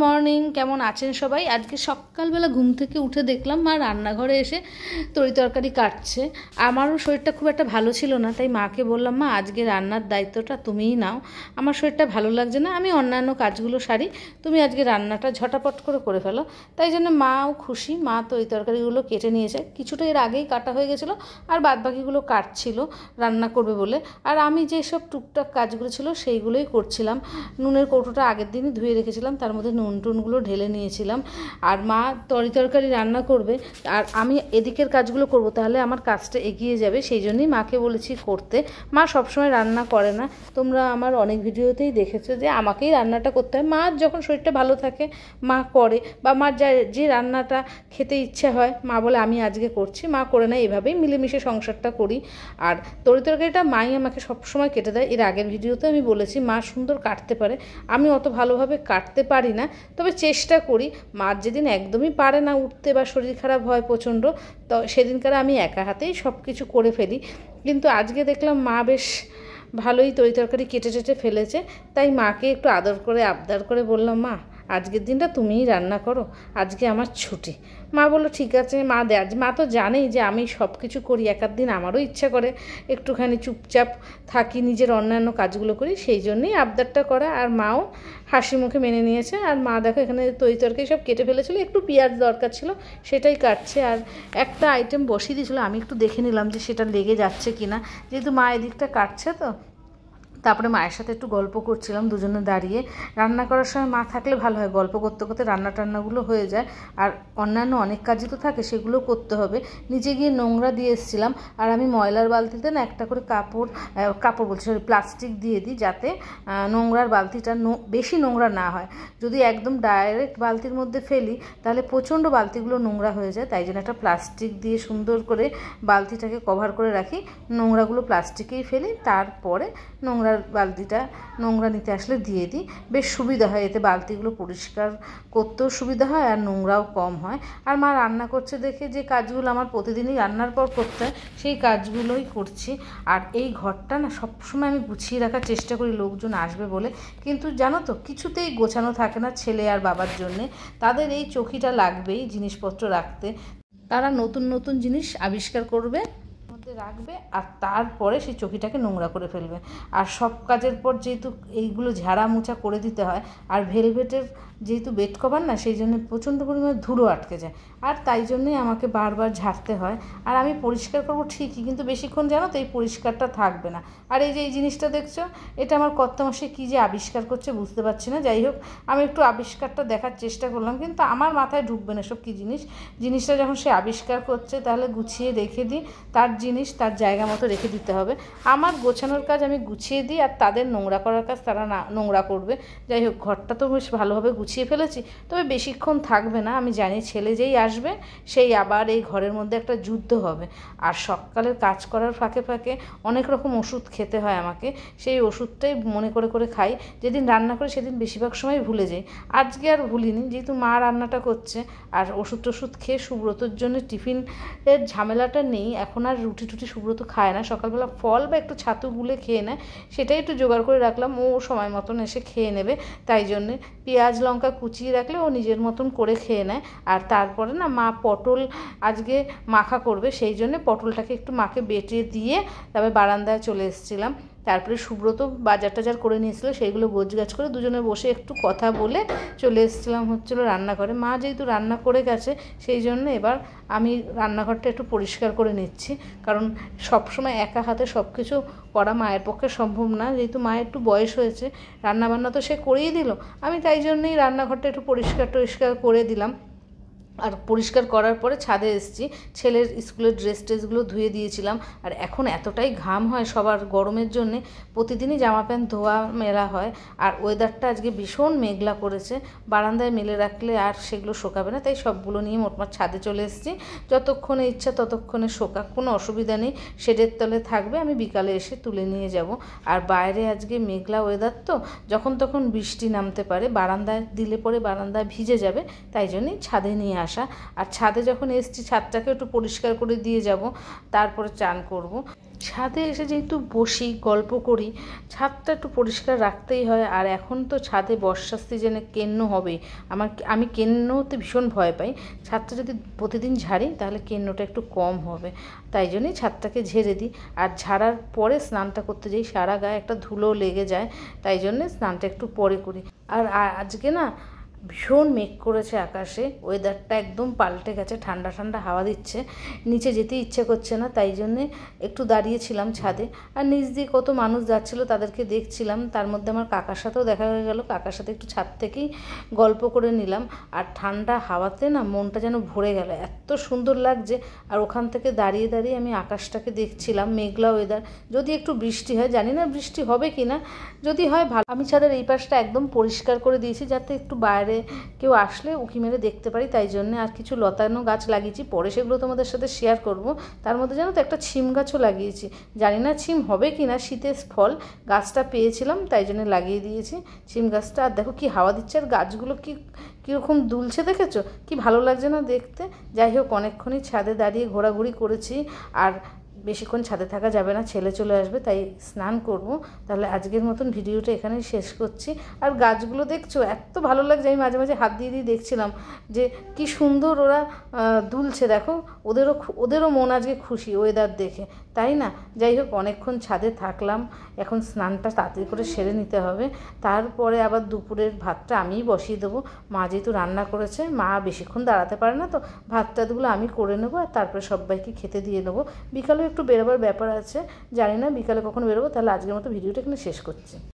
Morning, কেমন আছেন সবাই? আজকে সকালবেলা ঘুম থেকে উঠে দেখলাম মা রান্নাঘরে এসে তরি তরকারি কাটছে। আমারও শরীরটা খুব একটা ভালো ছিল না, তাই মাকে বললাম, মা আজকে রান্নার দায়িত্বটা তুমিই নাও, আমার শরীরটা ভালো লাগছে না, আমি অন্যান্য কাজগুলো সারি, তুমি আজকে রান্নাটা ঝটাপট করে ফেলো। তাই জন্য মাও খুশি, মা তরি তরকারিগুলো কেটে নিয়েছে, কিছুটা এর আগেই কাটা হয়ে গেছিলো, আর বাদবাকিগুলো কাটছিল রান্না করবে বলে। আর আমি যেসব টুকটাক কাজগুলো ছিল সেইগুলোই করছিলাম। নুনের কৌটোটা আগের দিনই ধুয়ে রেখেছিলাম, তার মধ্যে নুন টুনগুলো ঢেলে নিয়েছিলাম। আর মা তরকারি রান্না করবে আর আমি এদিকের কাজগুলো করব, তাহলে আমার কাজটা এগিয়ে যাবে, সেই জন্যই মাকে বলেছি করতে। মা সবসময় রান্না করে না, তোমরা আমার অনেক ভিডিওতেই দেখেছো যে আমাকেই রান্নাটা করতে হয়। মার যখন শরীরটা ভালো থাকে মা করে, বা মার যে রান্নাটা খেতে ইচ্ছা হয় মা বলে আমি আজকে করছি, মা করে না। এভাবেই মিলেমিশে সংসারটা করি। আর তরকারিটা মাই আমাকে সবসময় কেটে দেয়। এর আগের ভিডিওতে আমি বলেছি মা সুন্দর কাটতে পারে, আমি অত ভালোভাবে কাটতে পারি না, তবে চেষ্টা করি। মার যেদিন একদমই পারে না উঠতে বা শরীর খারাপ হয় প্রচণ্ড, তো সেদিনকার আমি একা হাতেই সব কিছু করে ফেলি। কিন্তু আজকে দেখলাম মা বেশ ভালোই তরকারি কেটে ফেলেছে, তাই মাকে একটু আদর করে আবদার করে বললাম, মা আজকের দিনটা তুমিই রান্না করো, আজকে আমার ছুটি। মা বললো ঠিক আছে। মা তো জানেই যে আমি সব কিছু করি, একার দিন আমারও ইচ্ছা করে একটুখানি চুপচাপ থাকি, নিজের অন্যান্য কাজগুলো করি, সেই জন্যই আবদারটা করা। আর মাও হাসি মুখে মেনে নিয়েছে। আর মা দেখো এখানে তরকারি সব কেটে ফেলেছিলো, একটু পেঁয়াজ দরকার ছিল সেটাই কাটছে। আর একটা আইটেম বসিয়ে দিয়েছিলো, আমি একটু দেখে নিলাম যে সেটা লেগে যাচ্ছে কিনা, যেহেতু মা এদিকটা কাটছে তো। তারপরে মায়ের সাথে একটু গল্প করছিলাম দুজনে দাঁড়িয়ে। রান্না করার সময় মা থাকলে ভালো হয়, গল্প করতে করতে টান্নাগুলো হয়ে যায়। আর অন্যান্য অনেক কাজই তো থাকে, সেগুলো করতে হবে। নিচে গিয়ে নোংরা দিয়ে এসেছিলাম, আর আমি ময়লার বালতিতে না একটা করে কাপড় বলছি সরি প্লাস্টিক দিয়ে দিই, যাতে নোংরার বালতিটা বেশি নোংরা না হয়। যদি একদম ডাইরেক্ট বালতির মধ্যে ফেলি তাহলে প্রচণ্ড বালতিগুলো নোংরা হয়ে যায়, তাই জন্য একটা প্লাস্টিক দিয়ে সুন্দর করে বালতিটাকে কভার করে রাখি, নোংরাগুলো প্লাস্টিকেই ফেলি, তারপরে নোংরা নিতে আসলে দিয়ে দিই, বেশ সুবিধা হয়। এতে বালতিগুলো পরিষ্কার করতেও সুবিধা হয় আর নোংরাও কম হয়। আর মা রান্না করছে দেখে যে কাজগুলো আমার প্রতিদিনই রান্নার পর করতে হয়, সেই কাজগুলোই করছি। আর এই ঘরটা না সবসময় আমি গুছিয়ে রাখার চেষ্টা করি লোকজন আসবে বলে, কিন্তু জানো তো কিছুতেই গোছানো থাকে না ছেলে আর বাবার জন্যে। তাদের এই চৌকিটা লাগবেই জিনিসপত্র রাখতে, তারা নতুন নতুন জিনিস আবিষ্কার করবে, রাখবে, আর তারপরে সেই চৌকিটাকে নোংরা করে ফেলবে। আর সব কাজের পর যেহেতু এইগুলো ঝাড়া মোছা করে দিতে হয়, আর ভেলভেটের যেহেতু বেড কভার না, সেই জন্য প্রচণ্ড পরিমাণে ধুলো আটকে যায়, আর তাই জন্যই আমাকে বারবার ঝাড়তে হয়। আর আমি পরিষ্কার করবো ঠিকই, কিন্তু বেশিক্ষণ জানো তো এই পরিষ্কারটা থাকবে না। আর এই যে এই জিনিসটা দেখছো, এটা আমার কর্তামশাই কী যে আবিষ্কার করছে বুঝতে পারছি না। যাই হোক, আমি একটু আবিষ্কারটা দেখার চেষ্টা করলাম, কিন্তু আমার মাথায় ঢুকবে না সব কী জিনিসটা যখন সে আবিষ্কার করছে তাহলে গুছিয়ে রেখে দিই, তার জিনিস তার জায়গা মতো রেখে দিতে হবে। আমার গোছানোর কাজ আমি গুছিয়ে দিই, আর তাদের নোংরা করার কাজ তারা না নোংরা করবে। যাই হোক, ঘরটা তো বেশ ভালোভাবে গুছিয়ে ফেলেছি, তবে বেশিক্ষণ থাকবে না। আমি জানি ছেলে যেই আসবে সেই আবার এই ঘরের মধ্যে একটা যুদ্ধ হবে। আর সকালের কাজ করার ফাঁকে ফাঁকে অনেক রকম ওষুধ খেতে হয় আমাকে, সেই ওষুধটাই মনে করে খাই। যেদিন রান্না করি সেদিন বেশিরভাগ সময় ভুলে যাই, আজকে আর ভুলিনি, যেহেতু মা রান্নাটা করছে। আর ওষুধ খেয়ে সুব্রতর জন্য টিফিনের ঝামেলাটা নেই এখন, আর রুটি সুব্রত খায় না, সকালবেলা ফল বা একটু ছাতু গুলে খেয়ে নেয়, সেটাই একটু জোগাড় করে রাখলাম, ও সময় মতন এসে খেয়ে নেবে। তাই জন্যে পেঁয়াজ লঙ্কা কুচিয়ে রাখলে ও নিজের মতন করে খেয়ে নেয়। আর তারপরে না মা পটল আজকে মাখা করবে, সেই জন্যে পটলটাকে একটু মাকে বেটে দিয়ে তারপরে বারান্দায় চলে এসেছিলাম। তারপরে সুব্রত বাজার করে নিয়েছিল, সেইগুলো গোছগাছ করে দুজনে বসে একটু কথা বলে চলে এসেছিলাম রান্নাঘরে। মা যেহেতু রান্না করে গেছে, সেই জন্য এবার আমি রান্নাঘরটা একটু পরিষ্কার করে নিচ্ছি, কারণ সবসময় একা হাতে সব কিছু করা মায়ের পক্ষে সম্ভব না। যেহেতু মায়ের একটু বয়স হয়েছে, রান্নাবান্না তো সে করেই দিল, আমি তাই জন্যই রান্নাঘরটা একটু পরিষ্কার করে দিলাম। আর পরিষ্কার করার পরে ছাদে এসেছি, ছেলের স্কুলের ড্রেসগুলো ধুয়ে দিয়েছিলাম। আর এখন এতটাই ঘাম হয় সবার গরমের জন্যে, প্রতিদিনই জামা প্যান্ট ধোয়া মেলা হয়। আর ওয়েদারটা আজকে ভীষণ মেঘলা করেছে, বারান্দায় মেলে রাখলে আর সেগুলো শোকাবে না, তাই সবগুলো নিয়ে মোটমাট ছাদে চলে এসেছি। যতক্ষণে ইচ্ছা ততক্ষণে শোকাক, কোনো অসুবিধা নেই, শেডের তলে থাকবে, আমি বিকালে এসে তুলে নিয়ে যাব। আর বাইরে আজকে মেঘলা ওয়েদার তো, যখন তখন বৃষ্টি নামতে পারে, বারান্দায় দিলে পরে বারান্দায় ভিজে যাবে, তাই জন্যই ছাদে নিয়ে আসা। আর ছাদে যখন এসেছি ছাদটাকে একটু পরিষ্কার করে দিয়ে যাব, তারপরে চান করব। ছাদে এসে যেহেতু বসি গল্প করি, ছাদটা একটু পরিষ্কার রাখতেই হয়। আর এখন তো ছাদে বর্ষার সিজনে কেন্ন হবে, আমি কেন্নতে ভীষণ ভয় পাই। ছাদটা যদি প্রতিদিন ঝাড়ি তাহলে কেন্নটা একটু কম হবে, তাই জন্যই ছাদটাকে ঝেড়ে দিই। আর ঝাড়ার পরে স্নানটা করতে যাই, সারা গায়ে একটা ধুলো লেগে যায়, তাই জন্যে স্নানটা একটু পরে করি। আর আজকে না ভীষণ মেঘ করেছে আকাশে, ওয়েদারটা একদম পাল্টে গেছে, ঠান্ডা ঠান্ডা হাওয়া দিচ্ছে, নিচে যেতে ইচ্ছে করছে না, তাই জন্যে একটু দাঁড়িয়েছিলাম ছাদে। আর নিচ দিয়ে কত মানুষ যাচ্ছিলো তাদেরকে দেখছিলাম, তার মধ্যে আমার কাকার সাথেও দেখা হয়ে গেল, কাকার সাথে একটু ছাদ থেকেই গল্প করে নিলাম। আর ঠান্ডা হাওয়াতে না মনটা যেন ভরে গেল, এত সুন্দর লাগছে। আর ওখান থেকে দাঁড়িয়ে দাঁড়িয়ে আমি আকাশটাকে দেখছিলাম, মেঘলা ওয়েদার, যদি একটু বৃষ্টি হয়, জানি না বৃষ্টি হবে কি না, যদি হয় ভালো। আমি ছাদের এই পাশটা একদম পরিষ্কার করে দিয়েছি যাতে একটু বাইরে কেউ আসলে উঁকি মেরে দেখতে পারি, তাই জন্য। আর কিছু লতানো গাছ লাগিয়েছি, পরে সেগুলো তোমাদের সাথে শেয়ার করব। তার মধ্যে জানো তো একটা ছিম গাছও লাগিয়েছি, জানি না ছিম হবে কি না, শীতের ফল, গাছটা পেয়েছিলাম তাই জন্য লাগিয়ে দিয়েছি ছিম গাছটা। আর দেখো কি হাওয়া দিচ্ছে, আর গাছগুলো কীরকম দুলছে দেখেছো, কি ভালো লাগছে না দেখতে। যাই হোক, অনেকক্ষণই ছাদে দাঁড়িয়ে ঘোরাঘুরি করেছি, আর বেশিক্ষণ ছাদে থাকা যাবে না, ছেলে চলে আসবে, তাই স্নান করব। তাহলে আজকের মতন ভিডিওটা এখানেই শেষ করছি। আর গাছগুলো দেখছো এত ভালো লাগছে, আমি মাঝে মাঝে হাত দিয়ে দিয়ে দেখছিলাম যে কি সুন্দর ওরা দুলছে, দেখো ওদেরও মন আজকে খুশি ওয়েদার দেখে, তাই না। যাই হোক, অনেকক্ষণ ছাদে থাকলাম, এখন স্নানটা তাড়াতাড়ি করে সেরে নিতে হবে। তারপরে আবার দুপুরের ভাতটা আমিই বসিয়ে দেবো, মা যেহেতু রান্না করেছে, মা বেশিক্ষণ দাঁড়াতে পারে না, তো ভাত টাতগুলো আমি করে নেবো, আর তারপরে সবাইকে খেতে দিয়ে নেবো। বিকালে একটু বেরোবার ব্যাপার আছে, জানি না বিকালে কখন বেরোবো। তাহলে আজকের মতো ভিডিওটা এখানে শেষ করছি।